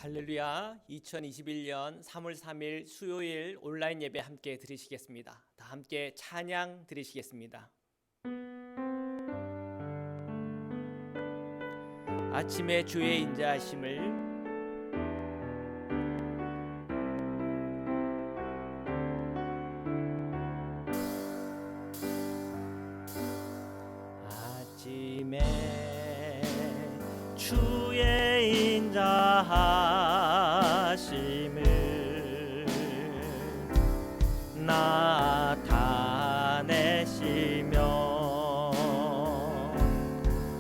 할렐루야. 2021년 3월 3일 수요일 온라인 예배 함께 드리시겠습니다. 다 함께 찬양 드리시겠습니다. 아침에 주의 인자하심을 주의 인자하심을 나타내시며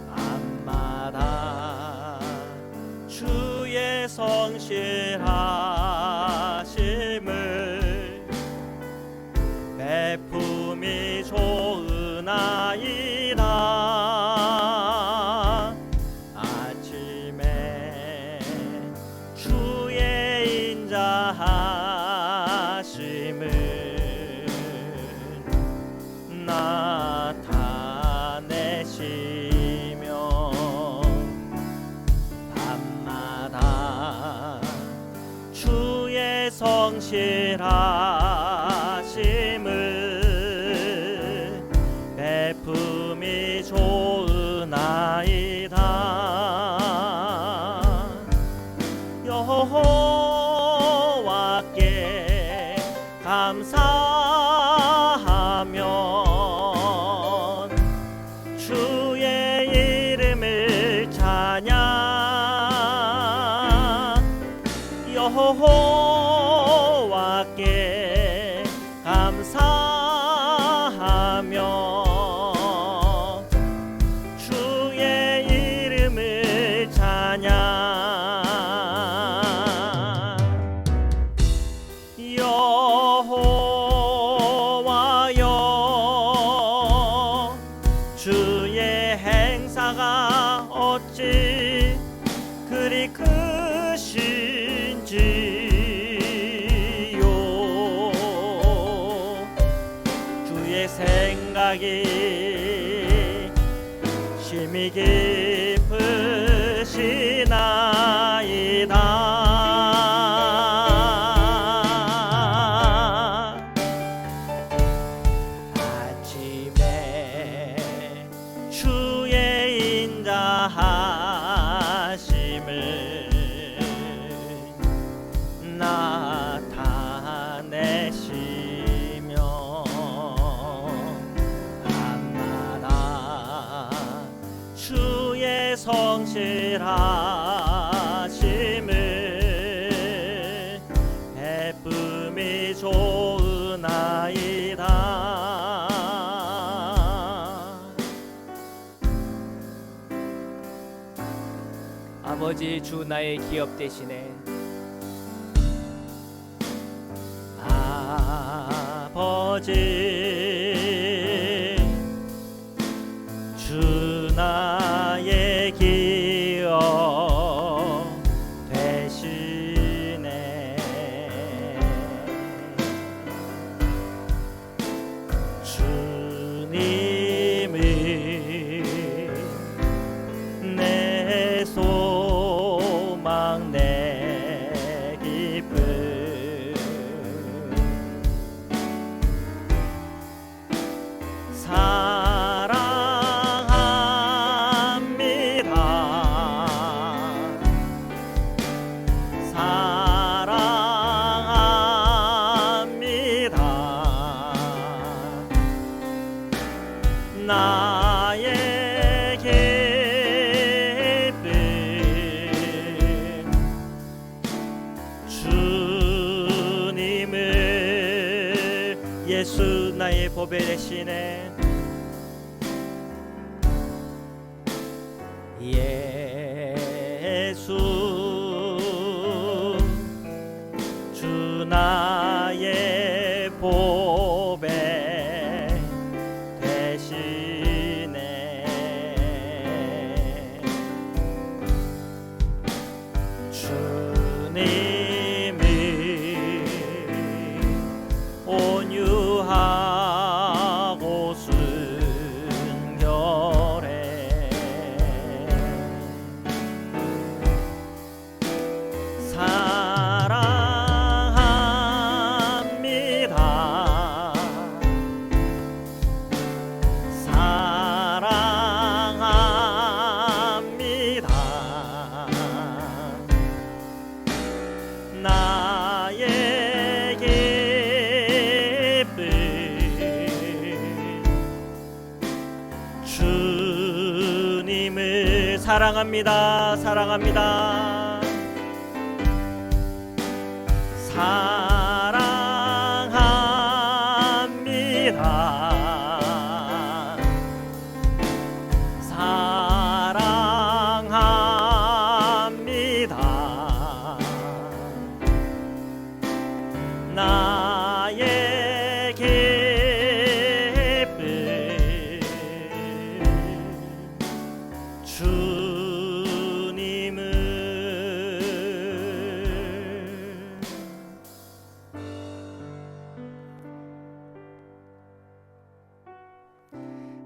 밤마다 주의 성실하심을 베품이 좋으나이다. 나타내시며 밤마다 주의 성실하심을 베품이 좋으나이다. 여호와께 감사하면 주의 이름을 찬양. 여호와께 감사하면 주의 이름을 찬양. 여호와여 주의 행사가 어찌 그리 크신지요. 주의 생각이 심히 깊으시나이다. 나타내시며 밤마다 주의 성실하심을 베품이 좋으나이다. 아버지, 주 나의 기업 되시네. 아버지, 주 나의 기업 되시네. 주님이 내 소망, 내 기쁨. 나의 기쁨, 주님을 예수 나의 보배 되시네. 예수 주 나의 보배 되시네. 주님이 온유하고 순결해 사랑합니다. 사랑합니다. 사랑합니다. 사랑합니다. 나의 기쁨 주님을.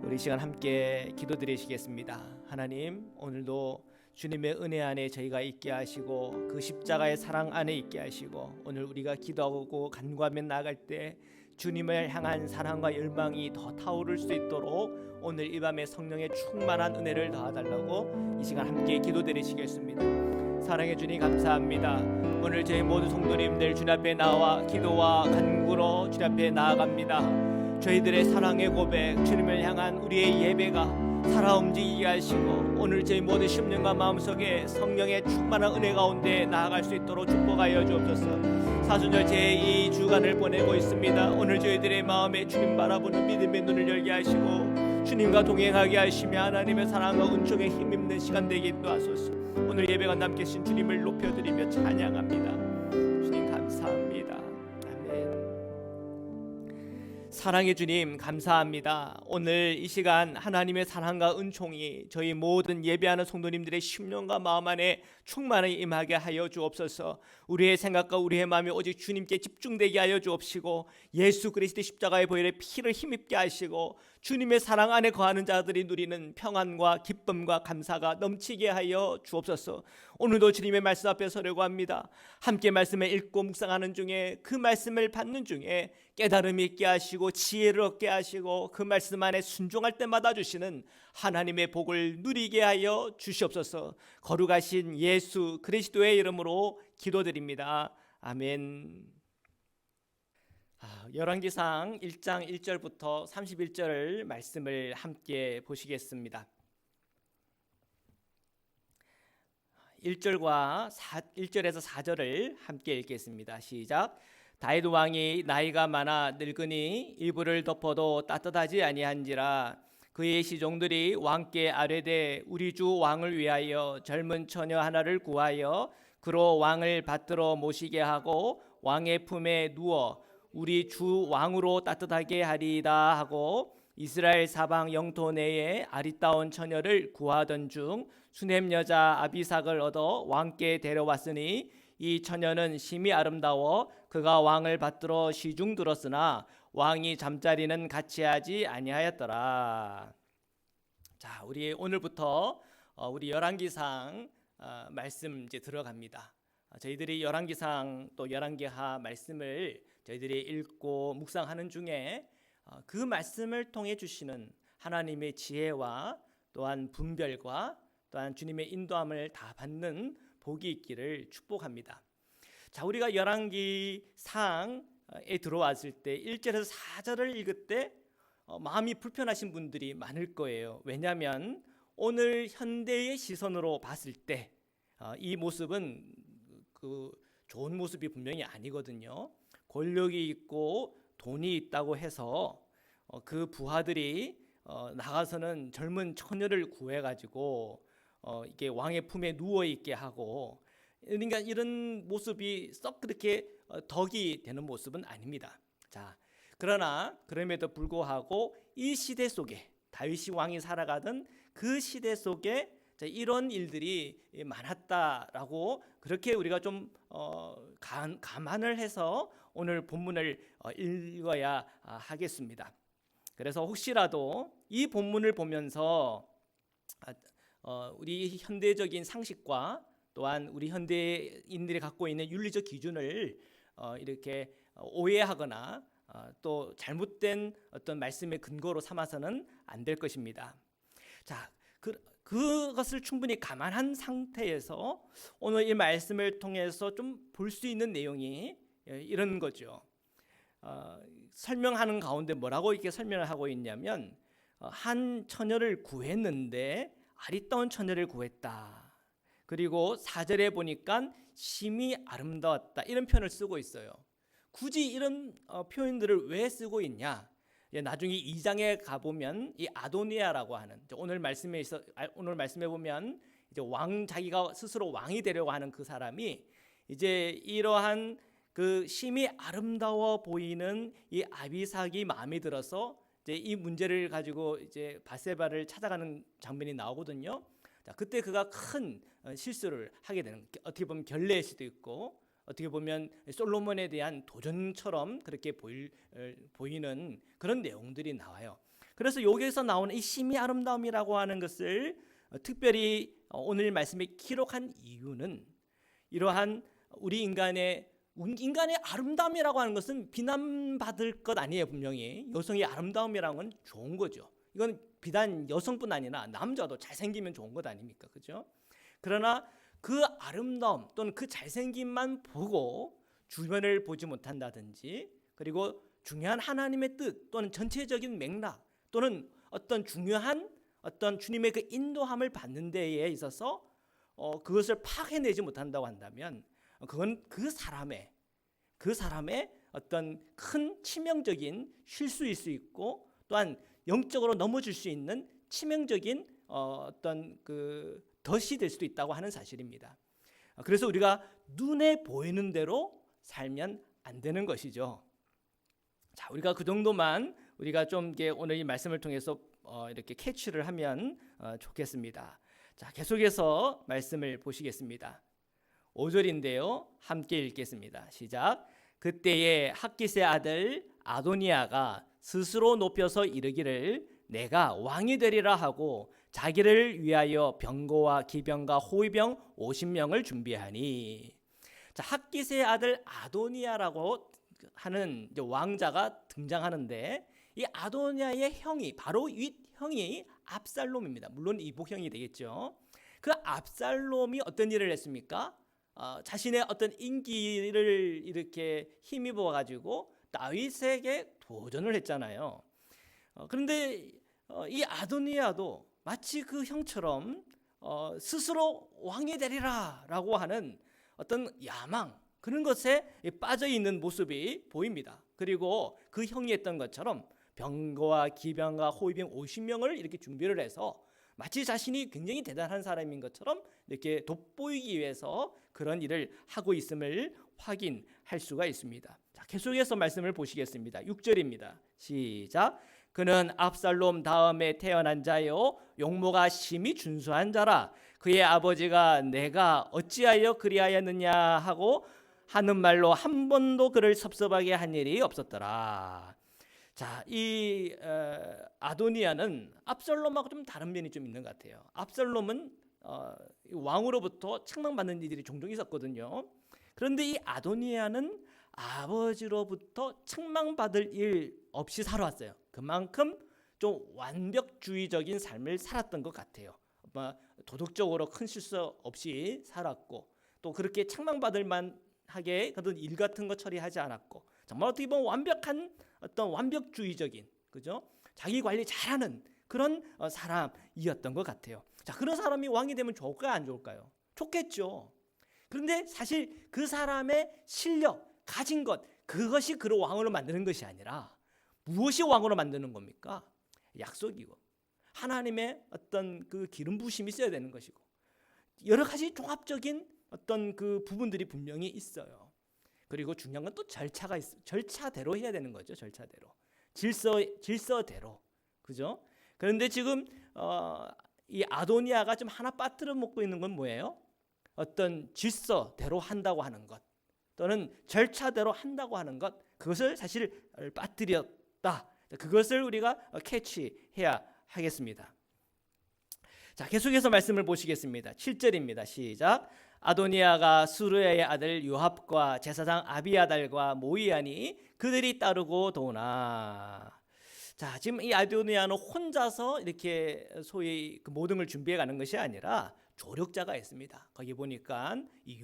우리 이 시간 함께 기도드리시겠습니다. 하나님, 오늘도 주님의 은혜 안에 저희가 있게 하시고 그 십자가의 사랑 안에 있게 하시고 오늘 우리가 기도하고 간구하며 나아갈 때 주님을 향한 사랑과 열망이 더 타오를 수 있도록 오늘 이 밤에 성령의 충만한 은혜를 더하달라고 이 시간 함께 기도드리시겠습니다. 사랑해 주님 감사합니다. 오늘 저희 모든 성도님들 주님 앞에 나와 기도와 간구로 주님 앞에 나아갑니다. 저희들의 사랑의 고백, 주님을 향한 우리의 예배가 살아 움직이게 하시고 오늘 저희 모든 심령과 마음속에 성령의 충만한 은혜 가운데 나아갈 수 있도록 축복하여 주옵소서. 사순절 제2 주간을 보내고 있습니다. 오늘 저희들의 마음에 주님 바라보는 믿음의 눈을 열게 하시고 주님과 동행하게 하시며 하나님의 사랑과 은총에 힘입는 시간 되게 인도하소서. 오늘 예배가 남게 하신 주님을 높여드리며 찬양합니다. 주님 감사합니다. 아멘. 사랑의 주님 감사합니다. 오늘 이 시간 하나님의 사랑과 은총이 저희 모든 예배하는 성도님들의 심령과 마음 안에 충만히 임하게 하여 주옵소서. 우리의 생각과 우리의 마음이 오직 주님께 집중되게 하여 주옵시고 예수 그리스도의 십자가의 보혈의 피를 힘입게 하시고 주님의 사랑 안에 거하는 자들이 누리는 평안과 기쁨과 감사가 넘치게 하여 주옵소서. 오늘도 주님의 말씀 앞에 서려고 합니다. 함께 말씀을 읽고 묵상하는 중에 그 말씀을 받는 중에 깨달음이 있게 하시고 지혜를 얻게 하시고 그 말씀 안에 순종할 때마다 주시는 하나님의 복을 누리게 하여 주시옵소서. 거룩하신 예수 그리스도의 이름으로 기도드립니다. 아멘. 열왕기상 1장 1절부터 31절 말씀을 함께 보시겠습니다. 1절에서 4절을 함께 읽겠습니다. 시작. 다윗 왕이 나이가 많아 늙으니 이불을 덮어도 따뜻하지 아니한지라 그의 시종들이 왕께 아뢰되 우리 주 왕을 위하여 젊은 처녀 하나를 구하여 그로 왕을 받들어 모시게 하고 왕의 품에 누워 우리 주 왕으로 따뜻하게 하리이다 하고 이스라엘 사방 영토 내에 아리따운 처녀를 구하던 중 수넴 여자 아비삭을 얻어 왕께 데려왔으니 이 처녀는 심히 아름다워 그가 왕을 받들어 시중 들었으나 왕이 잠자리는 같이 하지 아니하였더라. 자, 우리 오늘부터 우리 열왕기상 말씀 이제 들어갑니다. 저희들이 열왕기상 또 열왕기하 말씀을 저희들이 읽고 묵상하는 중에 그 말씀을 통해 주시는 하나님의 지혜와 또한 분별과 또한 주님의 인도함을 다 받는 복이 있기를 축복합니다. 자, 우리가 열왕기상에 들어왔을 때 1절에서 4절을 읽을 때 마음이 불편하신 분들이 많을 거예요. 왜냐하면 오늘 현대의 시선으로 봤을 때 이 모습은 그 좋은 모습이 분명히 아니거든요. 권력이 있고 돈이 있다고 해서 그 부하들이 나가서는 젊은 처녀를 구해가지고 이게 왕의 품에 누워 있게 하고, 그러니까 이런 모습이 썩 그렇게 덕이 되는 모습은 아닙니다. 자, 그러나 그럼에도 불구하고 이 시대 속에 다윗이 왕이 살아가던 그 시대 속에 이런 일들이 많았다라고 그렇게 우리가 좀 감안을 해서 오늘 본문을 읽어야 하겠습니다. 그래서 혹시라도 이 본문을 보면서 우리 현대적인 상식과 또한 우리 현대인들이 갖고 있는 윤리적 기준을 이렇게 오해하거나 또 잘못된 어떤 말씀의 근거로 삼아서는 안 될 것입니다. 자, 그것을 충분히 감안한 상태에서 오늘 이 말씀을 통해서 좀 볼 수 있는 내용이 이런 거죠. 설명하는 가운데 뭐라고 이렇게 설명을 하고 있냐면 한 처녀를 구했는데 아리따운 처녀를 구했다. 그리고 4절에 보니까 심히 아름다웠다 이런 표현을 쓰고 있어요. 굳이 이런 표현들을 왜 쓰고 있냐? 나중에 2장에 가보면 이 아도니아라고 하는 오늘 말씀에 보면 이제 자기가 스스로 왕이 되려고 하는 그 사람이 이제 이러한 그 심히 아름다워 보이는 이 아비삭이 마음에 들어서 이제 이 문제를 가지고 이제 바세바를 찾아가는 장면이 나오거든요. 자, 그때 그가 큰 실수를 하게 되는, 어떻게 보면 결례일 수도 있고 어떻게 보면 솔로몬에 대한 도전처럼 그렇게 보이는 그런 내용들이 나와요. 그래서 여기에서 나오는 이 심히 아름다움이라고 하는 것을 특별히 오늘 말씀에 기록한 이유는 이러한 우리 인간의 아름다움이라고 하는 것은 비난받을 것 아니에요. 분명히 여성의 아름다움이라는 건 좋은 거죠. 이건 비단 여성뿐 아니라 남자도 잘생기면 좋은 것 아닙니까? 그죠? 그러나 그 아름다움 또는 그 잘생김만 보고 주변을 보지 못한다든지, 그리고 중요한 하나님의 뜻 또는 전체적인 맥락 또는 어떤 중요한 어떤 주님의 그 인도함을 받는 데에 있어서 그것을 파악해내지 못한다고 한다면 그건 그 사람의 어떤 큰 치명적인 실수일 수 있고, 또한 영적으로 넘어질 수 있는 치명적인 어떤 그 덫이 될 수도 있다고 하는 사실입니다. 그래서 우리가 눈에 보이는 대로 살면 안 되는 것이죠. 자, 우리가 그 정도만 우리가 좀 오늘 이 말씀을 통해서 이렇게 캐치를 하면 좋겠습니다. 자, 계속해서 말씀을 보시겠습니다. 5절인데요. 함께 읽겠습니다. 시작. 그때에 학깃의 아들 아도니아가 스스로 높여서 이르기를 내가 왕이 되리라 하고 자기를 위하여 병거와 기병과 호위병 50명을 준비하니. 자, 학깃의 아들 아도니아라고 하는 왕자가 등장하는데, 이 아도니아의 형이 바로 윗형이 압살롬입니다. 물론 이복형이 되겠죠. 그 압살롬이 어떤 일을 했습니까? 자신의 어떤 인기를 이렇게 힘입어 가지고 다윗에게 도전을 했잖아요. 그런데 이 아도니아도 마치 그 형처럼 스스로 왕이 되리라라고 하는 어떤 야망, 그런 것에 빠져 있는 모습이 보입니다. 그리고 그 형이 했던 것처럼 병거와 기병과 호위병 50명을 이렇게 준비를 해서 마치 자신이 굉장히 대단한 사람인 것처럼 이렇게 돋보이기 위해서 그런 일을 하고 있음을 확인할 수가 있습니다. 자, 계속해서 말씀을 보시겠습니다. 6절입니다. 시작. 그는 압살롬 다음에 태어난 자요 용모가 심히 준수한 자라. 그의 아버지가 내가 어찌하여 그리하였느냐 하고 하는 말로 한 번도 그를 섭섭하게 한 일이 없었더라. 자, 이 아도니아는 압살롬하고 좀 다른 면이 좀 있는 것 같아요. 압살롬은 왕으로부터 책망받는 일들이 종종 있었거든요. 그런데 이 아도니아는 아버지로부터 책망받을 일 없이 살아왔어요. 그만큼 좀 완벽주의적인 삶을 살았던 것 같아요. 도덕적으로 큰 실수 없이 살았고, 또 그렇게 책망받을 만하게 그런 일 같은 거 처리하지 않았고, 정말 어떻게 보면 완벽한 어떤 완벽주의적인, 그죠? 자기 관리 잘하는 그런 사람이었던 것 같아요. 자, 그런 사람이 왕이 되면 좋을까요, 안 좋을까요? 좋겠죠. 그런데 사실 그 사람의 실력, 가진 것, 그것이 그를 왕으로 만드는 것이 아니라 무엇이 왕으로 만드는 겁니까? 약속이고 하나님의 어떤 그 기름 부심이 있어야 되는 것이고 여러 가지 종합적인 어떤 그 부분들이 분명히 있어요. 그리고 중요한 건 또 절차가 있어. 절차대로 해야 되는 거죠. 절차대로, 질서대로, 그죠? 그런데 지금 이 아도니아가 좀 하나 빠뜨려 먹고 있는 건 뭐예요? 어떤 질서대로 한다고 하는 것, 또는 절차대로 한다고 하는 것, 그것을 사실 빠뜨렸다. 그것을 우리가 캐치해야 하겠습니다. 자, 계속해서 말씀을 보시겠습니다. 7절입니다. 시작. 아도니아가 수르야의 아들 요압과 제사장 아비아달과 모이하니 그들이 따르고 도나. 자, 지금 이 아도니아는 혼자서 이렇게 소위 그 모든 걸 준비해 가는 것이 아니라 조력자가 있습니다. 거기 보니까 이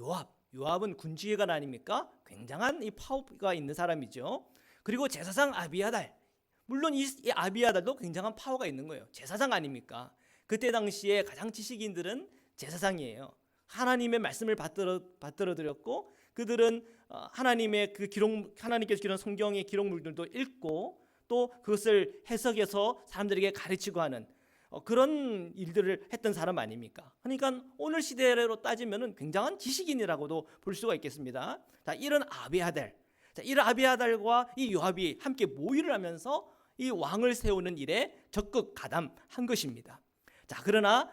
요압은 군지휘관 아닙니까? 굉장한 이 파워가 있는 사람이죠. 그리고 제사장 아비아달, 물론 이 아비아달도 굉장한 파워가 있는 거예요. 제사장 아닙니까? 그때 당시에 가장 지식인들은 제사장이에요. 하나님의 말씀을 받들어 드렸고 그들은 하나님의 그 기록, 하나님께서 기록한 성경의 기록물들도 읽고 또 그것을 해석해서 사람들에게 가르치고 하는 그런 일들을 했던 사람 아닙니까? 그러니까 오늘 시대로 따지면은 굉장한 지식인이라고도 볼 수가 있겠습니다. 자, 이런 아비아달, 이런 아비아달과 이 요압이 함께 모의를 하면서 이 왕을 세우는 일에 적극 가담한 것입니다. 자, 그러나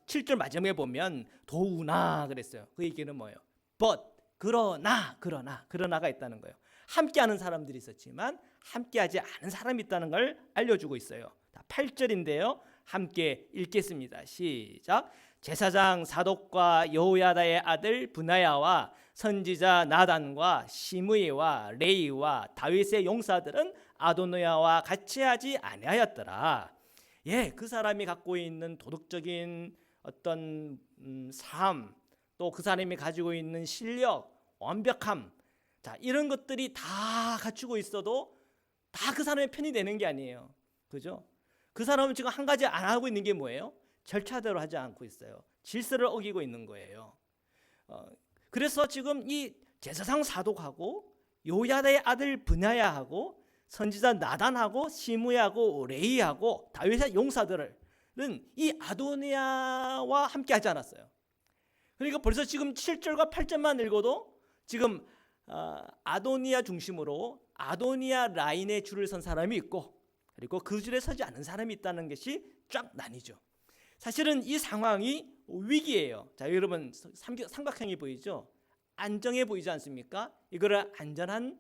7절 마지막에 보면 도우나 그랬어요. 그 얘기는 뭐예요? but 그러나가 있다는 거예요. 함께하는 사람들이 있었지만 함께하지 않은 사람이 있다는 걸 알려주고 있어요. 8절인데요. 함께 읽겠습니다. 시작. 제사장 사독과 여호야다의 아들 브나야와 선지자 나단과 시므이와 레이와 다윗의 용사들은 아도니아와 같이 하지 아니하였더라. 예, 그 사람이 갖고 있는 도덕적인 어떤 삶, 또 그 사람이 가지고 있는 실력, 완벽함, 자, 이런 것들이 다 갖추고 있어도 다 그 사람의 편이 되는 게 아니에요. 그죠? 그 사람은 지금 한 가지 안 하고 있는 게 뭐예요? 절차대로 하지 않고 있어요. 질서를 어기고 있는 거예요. 그래서 지금 이 제사장 사독하고 요야다의 아들 브나야하고 선지자 나단하고 시므야하고 레이하고 다윗의 용사들은 이 아도니아와 함께 하지 않았어요. 그러니까 벌써 지금 7절과 8절만 읽어도 지금 아도니아 중심으로 아도니아 라인에 줄을 선 사람이 있고 그리고 그 줄에 서지 않은 사람이 있다는 것이 쫙 나뉘죠. 사실은 이 상황이 위기예요. 자, 여러분 삼각형이 보이죠? 안정해 보이지 않습니까? 이거를 안전한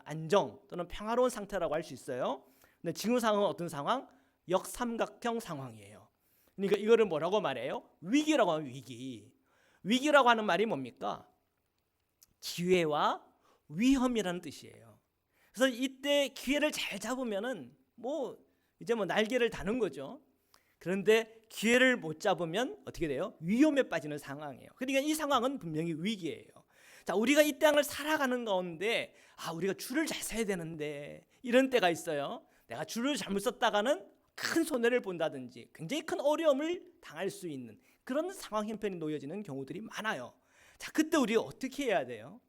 안정 또는 평화로운 상태라고 할 수 있어요. 근데 지금 상황은 어떤 상황? 역삼각형 상황이에요. 그러니까 이거를 뭐라고 말해요? 위기라고 하면 위기. 위기라고 하는 말이 뭡니까? 기회와 위험이라는 뜻이에요. 그래서 이때 기회를 잘 잡으면은 이제 날개를 다는 거죠. 그런데 기회를 못 잡으면 어떻게 돼요? 위험에 빠지는 상황이에요. 그러니까 이 상황은 분명히 위기예요. 자, 우리가 이 땅을 살아가는 가운데 우리가 줄을 잘 서야 되는데 이런 때가 있어요. 내가 줄을 잘못 썼다가는 큰 손해를 본다든지 굉장히 큰 어려움을 당할 수 있는 그런 상황 형편이 놓여지는 경우들이 많아요. 자, 그때 우리가 어떻게 해야 돼요?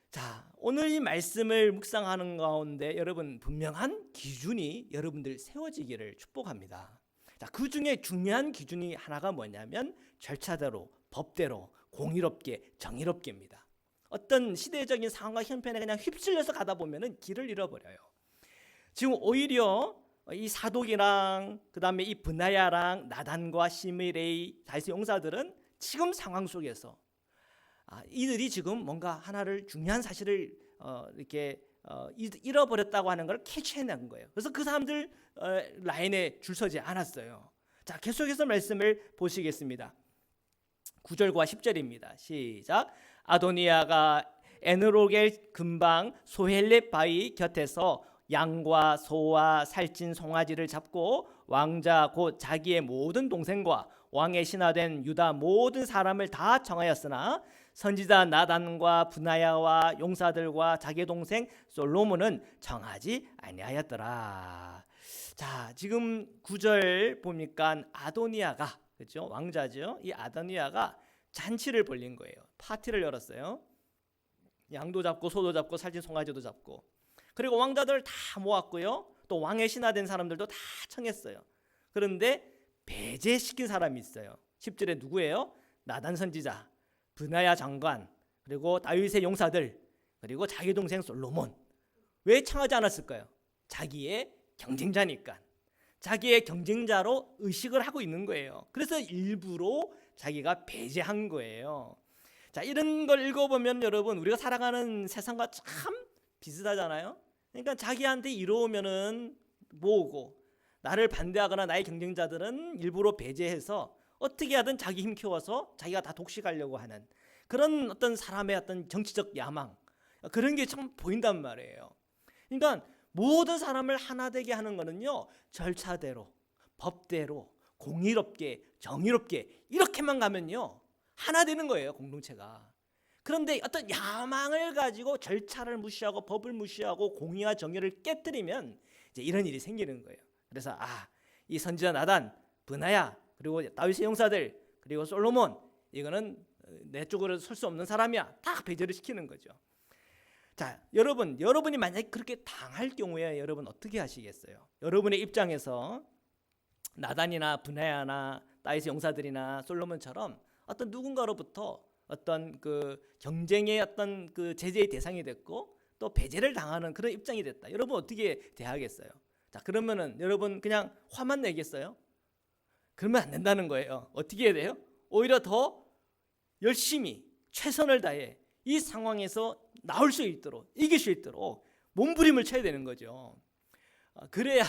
자, 오늘 이 말씀을 묵상하는 가운데 여러분 분명한 기준이 여러분들 세워지기를 축복합니다. 자, 그 중에 중요한 기준이 하나가 뭐냐면 절차대로, 법대로, 공의롭게, 정의롭게입니다. 어떤 시대적인 상황과 형편에 그냥 휩쓸려서 가다 보면은 길을 잃어버려요. 지금 오히려 이 사독이랑 그다음에 이 브나야랑 나단과 시므레이 다윗의 용사들은 지금 상황 속에서 이들이 지금 뭔가 하나를 중요한 사실을 이렇게 잃어버렸다고 하는 걸 캐치해낸 거예요. 그래서 그 사람들 라인에 줄 서지 않았어요. 자, 계속해서 말씀을 보시겠습니다. 9절과 10절입니다. 시작. 아도니아가 에느로겔 근방 소헬렛 바위 곁에서 양과 소와 살찐 송아지를 잡고 왕자 곧 자기의 모든 동생과 왕의 신하된 유다 모든 사람을 다 청하였으나 선지자 나단과 브나야와 용사들과 자기 동생 솔로몬은 청하지 아니하였더라. 자, 지금 9절 보니까 아도니아가, 그렇죠? 왕자죠. 이 아도니아가 잔치를 벌린 거예요. 파티를 열었어요. 양도 잡고 소도 잡고 살찐 송아지도 잡고, 그리고 왕자들 다 모았고요. 또 왕의 신하된 사람들도 다 청했어요. 그런데 배제시킨 사람이 있어요. 10절에 누구예요? 나단 선지자, 브나야 장관, 그리고 다윗의 용사들, 그리고 자기 동생 솔로몬. 왜 청하지 않았을까요? 자기의 경쟁자니까. 자기의 경쟁자로 의식을 하고 있는 거예요. 그래서 일부러 자기가 배제한 거예요. 자, 이런 걸 읽어보면 여러분 우리가 살아가는 세상과 참 비슷하잖아요. 그러니까 자기한테 이로우면은 모으고, 나를 반대하거나 나의 경쟁자들은 일부러 배제해서 어떻게 하든 자기 힘 키워서 자기가 다 독식하려고 하는 그런 어떤 사람의 어떤 정치적 야망, 그런 게 참 보인단 말이에요. 그러니까 모든 사람을 하나 되게 하는 거는요, 절차대로, 법대로, 공의롭게, 정의롭게 이렇게만 가면요 하나 되는 거예요, 공동체가. 그런데 어떤 야망을 가지고 절차를 무시하고 법을 무시하고 공의와 정의를 깨뜨리면 이제 이런 일이 생기는 거예요. 그래서 이 선지자 나단, 브나야 그리고 다윗의 용사들 그리고 솔로몬 이거는 내 쪽으로 설 수 없는 사람이야. 다 배제를 시키는 거죠. 자, 여러분이 만약에 그렇게 당할 경우에 여러분 어떻게 하시겠어요? 여러분의 입장에서 나단이나 브나야나 다윗의 용사들이나 솔로몬처럼 어떤 누군가로부터 어떤 그 경쟁의 어떤 그 제재의 대상이 됐고 또 배제를 당하는 그런 입장이 됐다. 여러분 어떻게 대하겠어요? 자, 그러면은 여러분 그냥 화만 내겠어요? 그러면 안 된다는 거예요. 어떻게 해야 돼요? 오히려 더 열심히 최선을 다해 이 상황에서 나올 수 있도록 이길 수 있도록 몸부림을 쳐야 되는 거죠. 그래야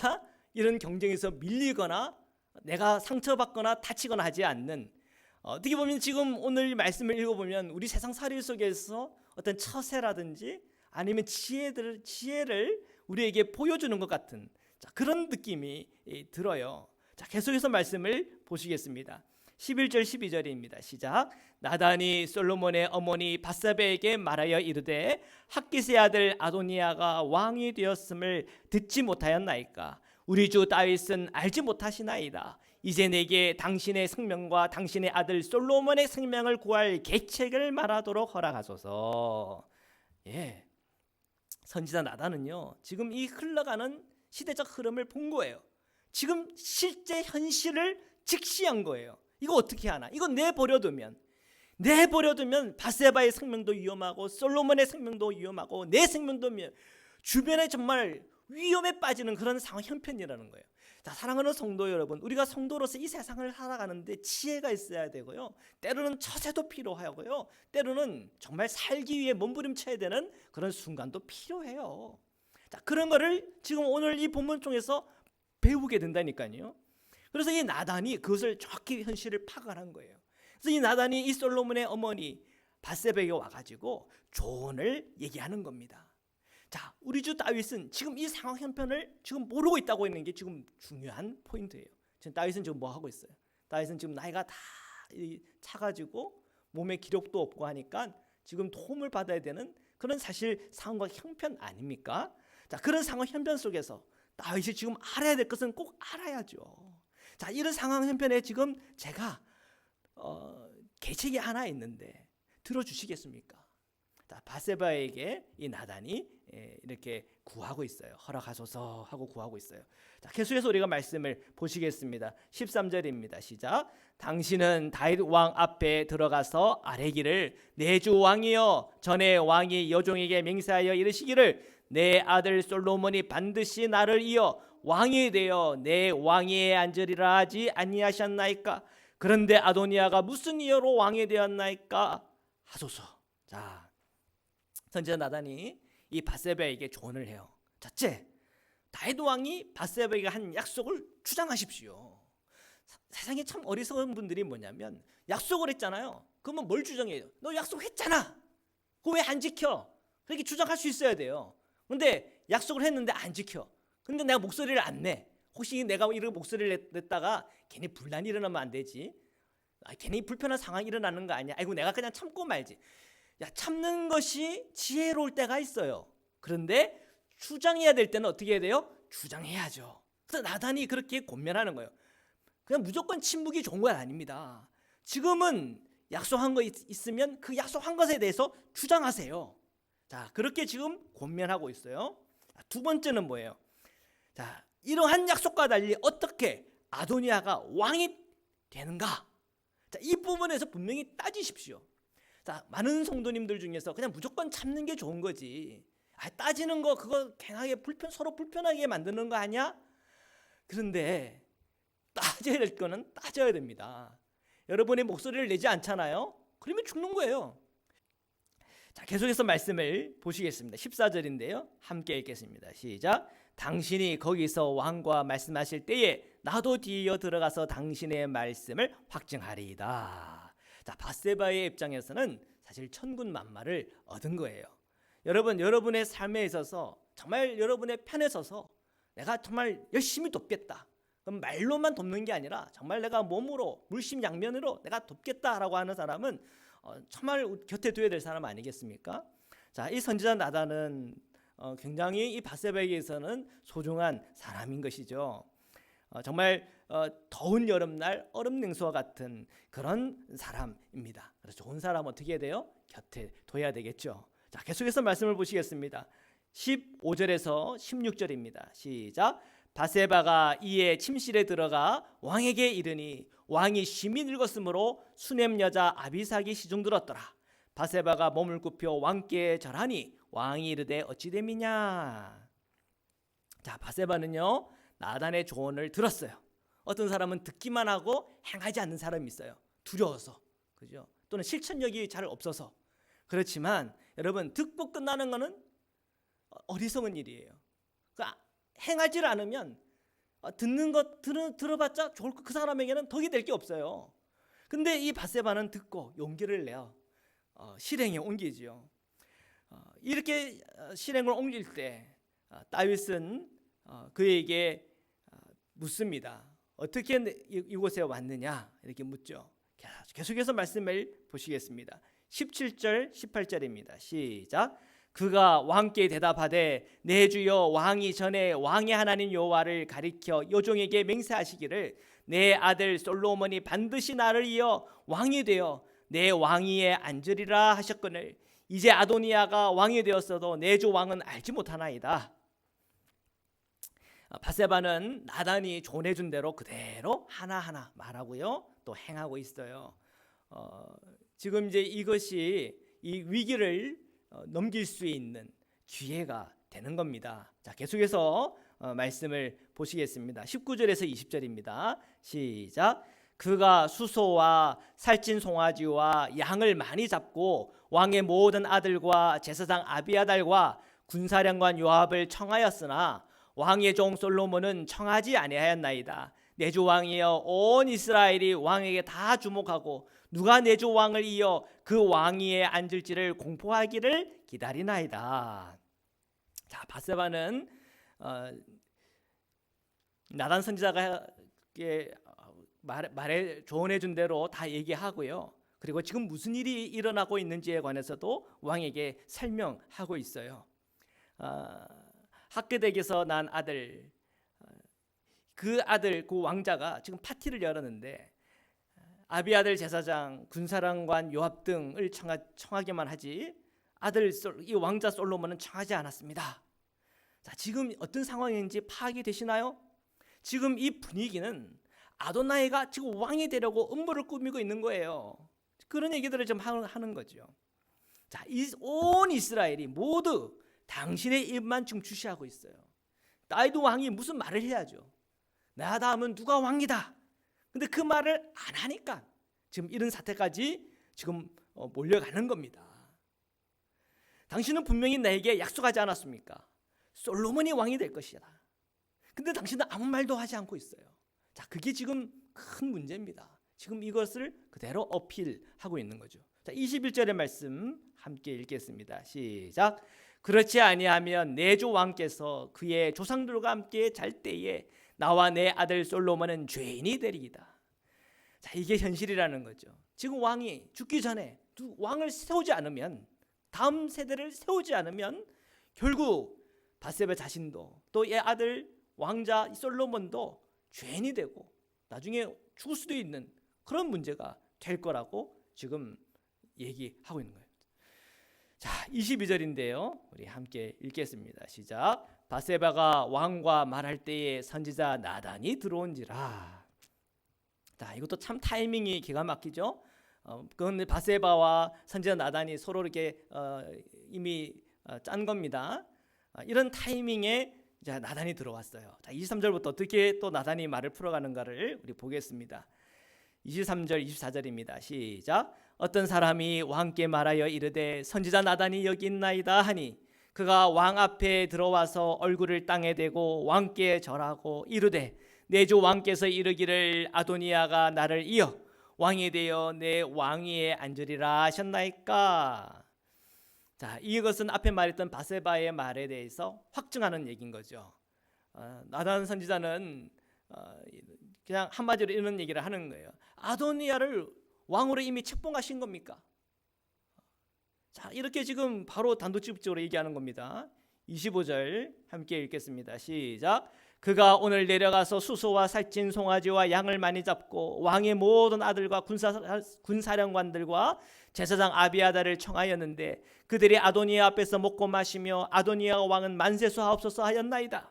이런 경쟁에서 밀리거나 내가 상처받거나 다치거나 하지 않는, 어떻게 보면 지금 오늘 말씀을 읽어보면 우리 세상살이 속에서 어떤 처세라든지 아니면 지혜를 우리에게 보여주는 것 같은 그런 느낌이 들어요. 자, 계속해서 말씀을 보시겠습니다. 11절 12절입니다. 시작. 나단이 솔로몬의 어머니 밧세바에게 말하여 이르되 학깃의 아들 아도니아가 왕이 되었음을 듣지 못하였나이까? 우리 주 다윗은 알지 못하시나이다. 이제 내게 당신의 생명과 당신의 아들 솔로몬의 생명을 구할 계책을 말하도록 허락하소서. 예, 선지자 나단은요 지금 이 흘러가는 시대적 흐름을 본 거예요. 지금 실제 현실을 직시한 거예요. 이거 어떻게 하나? 이거 내버려두면 밧세바의 생명도 위험하고 솔로몬의 생명도 위험하고 내 생명도 주변에 정말 위험에 빠지는 그런 상황 형편이라는 거예요. 자, 사랑하는 성도 여러분, 우리가 성도로서 이 세상을 살아가는데 지혜가 있어야 되고요. 때로는 처세도 필요하고요. 때로는 정말 살기 위해 몸부림쳐야 되는 그런 순간도 필요해요. 자, 그런 거를 지금 오늘 이 본문 중에서 배우게 된다니까요. 그래서 이 나단이 그것을 정확히 현실을 파악한 거예요. 그래서 이 나단이 이 솔로몬의 어머니 밧세바에게 와가지고 조언을 얘기하는 겁니다. 자, 우리 주 다윗은 지금 이 상황 형편을 지금 모르고 있다고 하는 게 지금 중요한 포인트예요. 지금 다윗은 지금 뭐 하고 있어요? 다윗은 지금 나이가 다 차가지고 몸에 기력도 없고 하니까 지금 도움을 받아야 되는 그런 사실 상황과 형편 아닙니까? 자, 그런 상황 형편 속에서 다윗이 지금 알아야 될 것은 꼭 알아야죠. 자, 이런 상황 형편에 지금 제가 계책이 하나 있는데 들어주시겠습니까? 자, 밧세바에게 이 나단이 이렇게 구하고 있어요. 허락하소서 하고 구하고 있어요. 자, 계속해서 우리가 말씀을 보시겠습니다. 13절입니다. 시작. 당신은 다윗 왕 앞에 들어가서 아뢰기를 내 주 왕이여, 전에 왕이 여종에게 맹세하여 이르시기를 내 아들 솔로몬이 반드시 나를 이어 왕이 되어 내 왕위에 앉으리라 하지 아니하셨나이까? 그런데 아도니아가 무슨 이유로 왕이 되었나이까? 하소서. 자, 선지자 나단이 이 밧세바에게 조언을 해요. 첫째, 다윗 왕이 밧세바에게 한 약속을 주장하십시오. 세상에 참 어리석은 분들이 뭐냐면 약속을 했잖아요. 그러면 뭘 주장해요? 너 약속했잖아. 그거 왜 안 지켜? 그렇게 주장할 수 있어야 돼요. 근데 약속을 했는데 안 지켜. 근데 내가 목소리를 안 내. 혹시 내가 이런 목소리를 냈다가 괜히 분란이 일어나면 안 되지. 괜히 불편한 상황이 일어나는 거 아니야. 아이고 내가 그냥 참고 말지. 야, 참는 것이 지혜로울 때가 있어요. 그런데 주장해야 될 때는 어떻게 해야 돼요? 주장해야죠. 그래서 나단이 그렇게 권면하는 거예요. 그냥 무조건 침묵이 좋은 건 아닙니다. 지금은 약속한 거 있으면 그 약속한 것에 대해서 주장하세요. 자, 그렇게 지금 권면하고 있어요. 두 번째는 뭐예요? 자, 이러한 약속과 달리 어떻게 아도니아가 왕이 되는가? 자, 이 부분에서 분명히 따지십시오. 자, 많은 성도님들 중에서 그냥 무조건 참는 게 좋은 거지. 따지는 거 그거 괜하게 서로 불편하게 만드는 거 아니야? 그런데 따져야 될 거는 따져야 됩니다. 여러분의 목소리를 내지 않잖아요? 그러면 죽는 거예요. 자, 계속해서 말씀을 보시겠습니다. 14절인데요. 함께 읽겠습니다. 시작. 당신이 거기서 왕과 말씀하실 때에 나도 뒤이어 들어가서 당신의 말씀을 확증하리이다. 자, 밧세바의 입장에서는 사실 천군만마를 얻은 거예요. 여러분, 여러분의 삶에 있어서 정말 여러분의 편에 서서 내가 정말 열심히 돕겠다. 그럼 말로만 돕는 게 아니라 정말 내가 몸으로 물심양면으로 내가 돕겠다라고 하는 사람은 정말 곁에 둬야 될 사람 아니겠습니까? 자, 이 선지자 나단은 굉장히 이 밧세바에게서는 소중한 사람인 것이죠. 정말 더운 여름날 얼음 냉수와 같은 그런 사람입니다. 그래서 좋은 사람 어떻게 해야 돼요? 곁에 둬야 되겠죠. 자, 계속해서 말씀을 보시겠습니다. 15절에서 16절입니다. 시작. 바세바가 이에 침실에 들어가 왕에게 이르니 왕이 심히 늙었으므로 수넴 여자 아비삭이 시중들었더라. 바세바가 몸을 굽혀 왕께 절하니 왕이 이르되 어찌 됨이냐. 자, 바세바는요 나단의 조언을 들었어요. 어떤 사람은 듣기만 하고 행하지 않는 사람이 있어요. 두려워서, 그죠? 또는 실천력이 잘 없어서. 그렇지만 여러분, 듣고 끝나는 것은 어리석은 일이에요. 그러니까 행하지 않으면 듣는 것 들어봤자 좋을 그 사람에게는 덕이 될 게 없어요. 근데 이 바세바는 듣고 용기를 내어 실행에 옮기지요. 이렇게 실행을 옮길 때 다윗은 그에게 묻습니다. 어떻게 이곳에 왔느냐 이렇게 묻죠. 계속해서 말씀을 보시겠습니다. 17절 18절입니다. 시작. 그가 왕께 대답하되 내 주여 왕이 전에 왕의 하나님 여호와를 가리켜 요종에게 맹세하시기를 내 아들 솔로몬이 반드시 나를 이어 왕이 되어 내 왕위에 앉으리라 하셨거늘 이제 아도니아가 왕이 되었어도 내 주 왕은 알지 못하나이다. 바세바는 나단이 조언해준 대로 그대로 하나하나 말하고요 또 행하고 있어요. 지금 이제 이것이 이 위기를 넘길 수 있는 기회가 되는 겁니다. 자, 계속해서 말씀을 보시겠습니다. 19절에서 20절입니다. 시작. 그가 수소와 살찐 송아지와 양을 많이 잡고 왕의 모든 아들과 제사장 아비아달과 군사령관 요압을 청하였으나 왕의 종 솔로몬은 청하지 아니하였나이다. 내 주 왕이여 온 이스라엘이 왕에게 다 주목하고 누가 내 주 왕을 이어 그 왕위에 앉을지를 공포하기를 기다리나이다. 자, 바세바는 나단 선지자가 말에 조언해 준 대로 다 얘기하고요. 그리고 지금 무슨 일이 일어나고 있는지에 관해서도 왕에게 설명하고 있어요. 학그덱에서 난 아들, 그 왕자가 지금 파티를 열었는데 아비아들 제사장, 군사령관 요압 등을 청하게만 하지 이 왕자 솔로몬은 청하지 않았습니다. 자, 지금 어떤 상황인지 파악이 되시나요? 지금 이 분위기는 아도나이가 지금 왕이 되려고 음모를 꾸미고 있는 거예요. 그런 얘기들을 좀 하는 거죠. 자, 온 이스라엘이 모두 당신의 입만 지금 주시하고 있어요. 다윗 왕이 무슨 말을 해야죠. 나 다음은 누가 왕이다. 근데 그 말을 안 하니까 지금 이런 사태까지 지금 몰려가는 겁니다. 당신은 분명히 나에게 약속하지 않았습니까? 솔로몬이 왕이 될 것이다. 근데 당신은 아무 말도 하지 않고 있어요. 자, 그게 지금 큰 문제입니다. 지금 이것을 그대로 어필하고 있는 거죠. 자, 21절의 말씀 함께 읽겠습니다. 시작. 그렇지 아니하면 내 주 왕께서 그의 조상들과 함께 잘 때에 나와 내 아들 솔로몬은 죄인이 되리이다. 자, 이게 현실이라는 거죠. 지금 왕이 죽기 전에 왕을 세우지 않으면, 다음 세대를 세우지 않으면 결국 바세바 자신도 또 얘 아들 왕자 솔로몬도 죄인이 되고 나중에 죽을 수도 있는 그런 문제가 될 거라고 지금 얘기하고 있는 거예요. 자, 22절인데요. 우리 함께 읽겠습니다. 시작. 바세바가 왕과 말할 때에 선지자 나단이 들어온지라. 자, 이것도 참 타이밍이 기가 막히죠. 그건 바세바와 선지자 나단이 서로 이렇게 이미 짠 겁니다. 이런 타이밍에 자, 나단이 들어왔어요. 자, 23절부터 어떻게 또 나단이 말을 풀어가는가를 우리 보겠습니다. 23절 24절입니다. 시작. 어떤 사람이 왕께 말하여 이르되 선지자 나단이 여기 있나이다 하니 그가 왕 앞에 들어와서 얼굴을 땅에 대고 왕께 절하고 이르되 내 주 왕께서 이르기를 아도니아가 나를 이어 왕이 되어 내 왕위에 앉으리라 하셨나이까. 자, 이것은 앞에 말했던 바세바의 말에 대해서 확증하는 얘기인 거죠. 나단 선지자는 그냥 한마디로 이런 얘기를 하는 거예요. 아도니아를 왕으로 이미 책봉하신 겁니까? 자, 이렇게 지금 바로 단도직입적으로 얘기하는 겁니다. 25절 함께 읽겠습니다. 시작. 그가 오늘 내려가서 수소와 살찐 송아지와 양을 많이 잡고 왕의 모든 아들과 군사령관들과 제사장 아비아다를 청하였는데 그들이 아도니아 앞에서 먹고 마시며 아도니아 왕은 만세수하옵소서 하였나이다.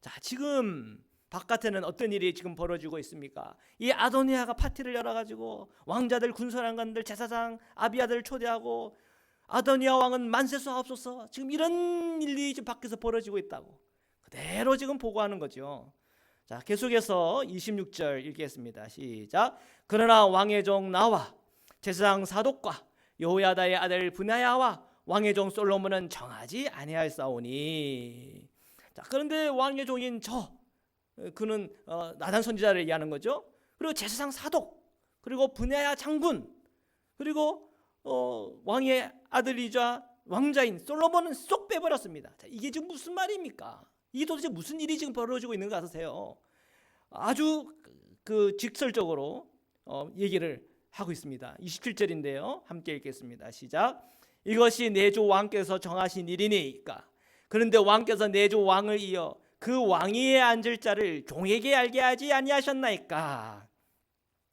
자, 지금 바깥에는 어떤 일이 지금 벌어지고 있습니까? 이 아도니아가 파티를 열어가지고 왕자들, 군사령관들, 제사장 아비아들을 초대하고 아도니아 왕은 만세수하옵소서, 지금 이런 일이 지금 밖에서 벌어지고 있다고 그대로 지금 보고하는 거죠. 자, 계속해서 26절 읽겠습니다. 시작. 그러나 왕의 종 나와 제사장 사독과 여호야다의 아들 브나야와 왕의 종 솔로몬은 정하지 아니하였사오니. 자, 그런데 왕의 종인 그는 나단 선지자를 얘기하는 거죠. 그리고 제사장 사독, 그리고 브나야 장군, 그리고 왕의 아들이자 왕자인 솔로몬은 쏙 빼버렸습니다. 자, 이게 지금 무슨 말입니까? 이게 도대체 무슨 일이 지금 벌어지고 있는 것 같으세요? 아주 직설적으로 얘기를 하고 있습니다. 27절인데요. 함께 읽겠습니다. 시작. 이것이 내 주 왕께서 정하신 일이니까. 그런데 왕께서 내 주 왕을 이어 그 왕위에 앉을 자를 종에게 알게 하지 아니하셨나이까.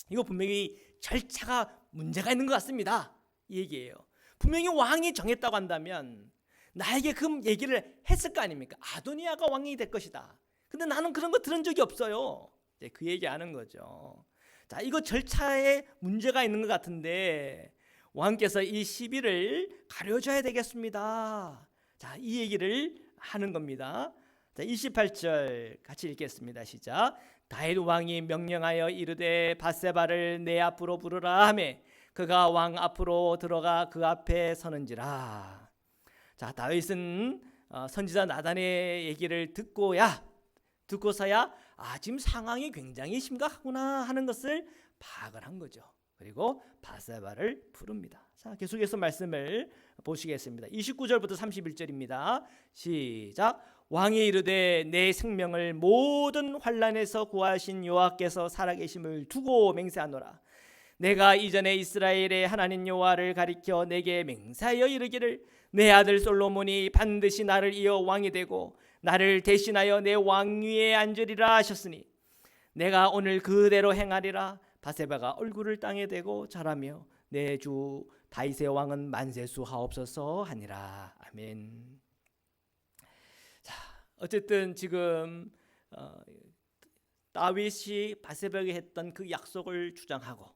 이거 분명히 절차가 문제가 있는 것 같습니다. 이 얘기예요. 분명히 왕이 정했다고 한다면 나에게 그 얘기를 했을 거 아닙니까? 아도니아가 왕이 될 것이다. 근데 나는 그런 거 들은 적이 없어요. 이제 그 얘기하는 거죠. 자, 이거 절차에 문제가 있는 것 같은데 왕께서 이 시비를 가려줘야 되겠습니다. 자, 이 얘기를 하는 겁니다. 자, 28절 같이 읽겠습니다. 시작. 다윗 왕이 명령하여 이르되 밧세바를 내 앞으로 부르라 하매 그가 왕 앞으로 들어가 그 앞에 서는지라. 자, 다윗은 선지자 나단의 얘기를 듣고서야 지금 상황이 굉장히 심각하구나 하는 것을 파악을 한 거죠. 그리고 밧세바를 부릅니다. 자, 계속해서 말씀을 보시겠습니다. 29절부터 31절입니다. 시작. 왕이 이르되 내 생명을 모든 환난에서 구하신 여호와께서 살아계심을 두고 맹세하노라. 내가 이전에 이스라엘의 하나님 여호와를 가리켜 내게 맹세하여 이르기를 내 아들 솔로몬이 반드시 나를 이어 왕이 되고 나를 대신하여 내 왕위에 앉으리라 하셨으니 내가 오늘 그대로 행하리라. 밧세바가 얼굴을 땅에 대고 절하며 내 주 다윗의 왕은 만세수하옵소서 하니라. 아멘. 자, 어쨌든 지금 다윗이 밧세바에게 했던 그 약속을 주장하고,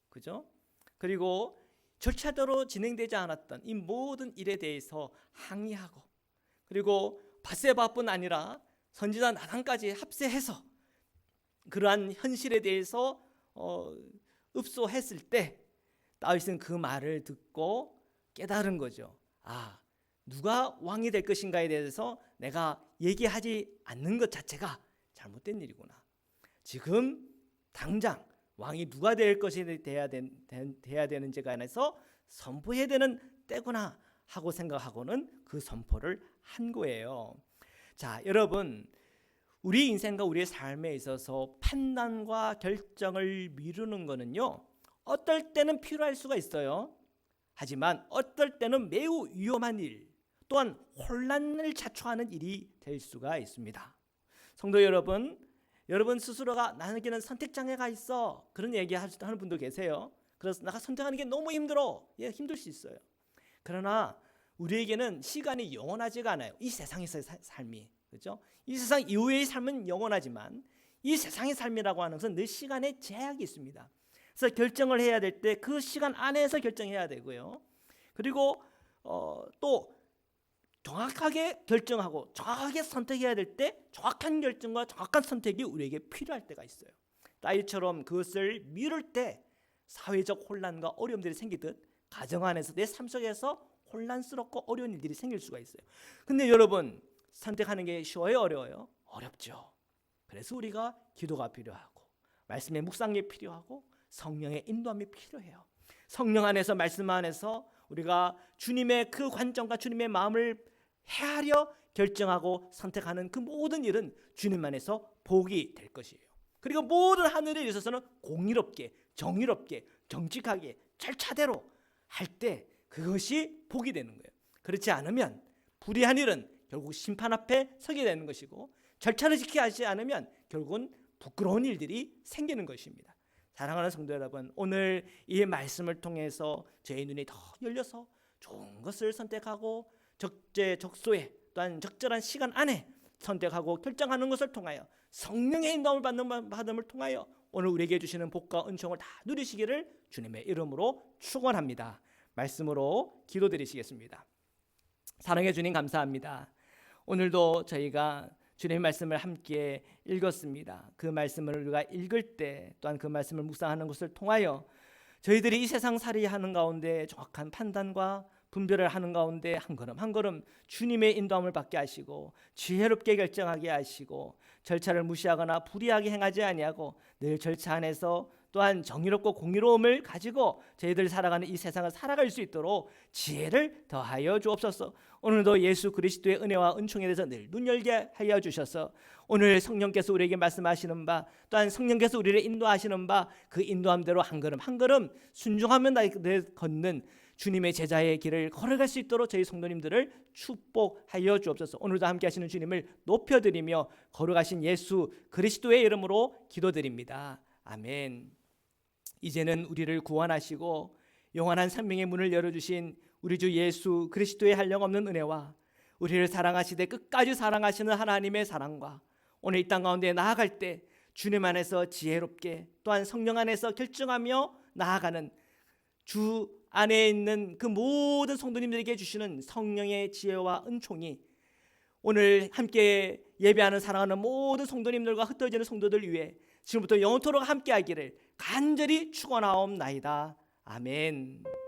그죠? 그리고 절차대로 진행되지 않았던 이 모든 일에 대해서 항의하고, 그리고 밧세바뿐 아니라 선지자 나단까지 합세해서 그러한 현실에 대해서 읍소했을 때 다윗은 그 말을 듣고 깨달은 거죠. 누가 왕이 될 것인가에 대해서 내가 얘기하지 않는 것 자체가 잘못된 일이구나. 지금 당장 왕이 누가 될 것이 돼야 되는지에 관해서 선포해야 되는 때구나 하고 생각하고는 그 선포를 한 거예요. 자, 여러분, 우리 인생과 우리의 삶에 있어서 판단과 결정을 미루는 거는요, 어떨 때는 필요할 수가 있어요. 하지만 어떨 때는 매우 위험한 일, 또한 혼란을 자초하는 일이 될 수가 있습니다. 성도 여러분, 여러분 스스로가 나에게는 선택장애가 있어, 그런 얘기 하는 분도 계세요. 그래서 내가 선택하는 게 너무 힘들어. 힘들 수 있어요. 그러나 우리에게는 시간이 영원하지가 않아요. 이 세상에서의 삶이, 그렇죠? 이 세상 이후의 삶은 영원하지만 이 세상의 삶이라고 하는 것은 늘 시간에 제약이 있습니다. 그래서 결정을 해야 될 때 그 시간 안에서 결정해야 되고요. 그리고 또 정확하게 결정하고 정확하게 선택해야 될 때 정확한 결정과 정확한 선택이 우리에게 필요할 때가 있어요. 다윗처럼 그것을 미룰 때 사회적 혼란과 어려움들이 생기듯 가정 안에서 내 삶 속에서 혼란스럽고 어려운 일들이 생길 수가 있어요. 근데 여러분, 선택하는 게 쉬워요, 어려워요? 어렵죠. 그래서 우리가 기도가 필요하고 말씀의 묵상이 필요하고 성령의 인도함이 필요해요. 성령 안에서, 말씀 안에서 우리가 주님의 그 관점과 주님의 마음을 헤아려 결정하고 선택하는 그 모든 일은 주님 안에서 복이 될 것이에요. 그리고 모든 하늘에 있어서는 공의롭게, 정의롭게, 정직하게, 절차대로 할 때 그것이 복이 되는 거예요. 그렇지 않으면 불의한 일은 결국 심판 앞에 서게 되는 것이고, 절차를 지키지 않으면 결국은 부끄러운 일들이 생기는 것입니다. 사랑하는 성도 여러분, 오늘 이 말씀을 통해서 저희 눈이 더 열려서 좋은 것을 선택하고 적재적소에 또한 적절한 시간 안에 선택하고 결정하는 것을 통하여 성령의 인도함을 받음을 통하여 오늘 우리에게 주시는 복과 은총을 다 누리시기를 주님의 이름으로 축원합니다. 말씀으로 기도드리시겠습니다. 사랑해 주님 감사합니다. 오늘도 저희가 주님의 말씀을 함께 읽었습니다. 그 말씀을 우리가 읽을 때 또한 그 말씀을 묵상하는 것을 통하여 저희들이 이 세상 살이하는 가운데 정확한 판단과 분별을 하는 가운데 한 걸음 한 걸음 주님의 인도함을 받게 하시고 지혜롭게 결정하게 하시고 절차를 무시하거나 불의하게 행하지 아니하고 늘 절차 안에서 또한 정의롭고 공의로움을 가지고 저희들 살아가는 이 세상을 살아갈 수 있도록 지혜를 더하여 주옵소서. 오늘도 예수 그리스도의 은혜와 은총에 대해서 늘 눈 열게 하여 주셔서 오늘 성령께서 우리에게 말씀하시는 바 또한 성령께서 우리를 인도하시는 바 그 인도함대로 한 걸음 한 걸음 순종하며 걷는 주님의 제자의 길을 걸어갈 수 있도록 저희 성도님들을 축복하여 주옵소서. 오늘도 함께 하시는 주님을 높여드리며 걸어가신 예수 그리스도의 이름으로 기도드립니다. 아멘. 이제는 우리를 구원하시고 영원한 생명의 문을 열어주신 우리 주 예수 그리스도의 한량없는 은혜와 우리를 사랑하시되 끝까지 사랑하시는 하나님의 사랑과 오늘 이 땅 가운데 나아갈 때 주님 안에서 지혜롭게 또한 성령 안에서 결정하며 나아가는 주 안에 있는 그 모든 성도님들에게 주시는 성령의 지혜와 은총이 오늘 함께 예배하는 사랑하는 모든 성도님들과 흩어지는 성도들 위해 지금부터 영원토록 함께하기를 간절히 축원하옵나이다. 아멘.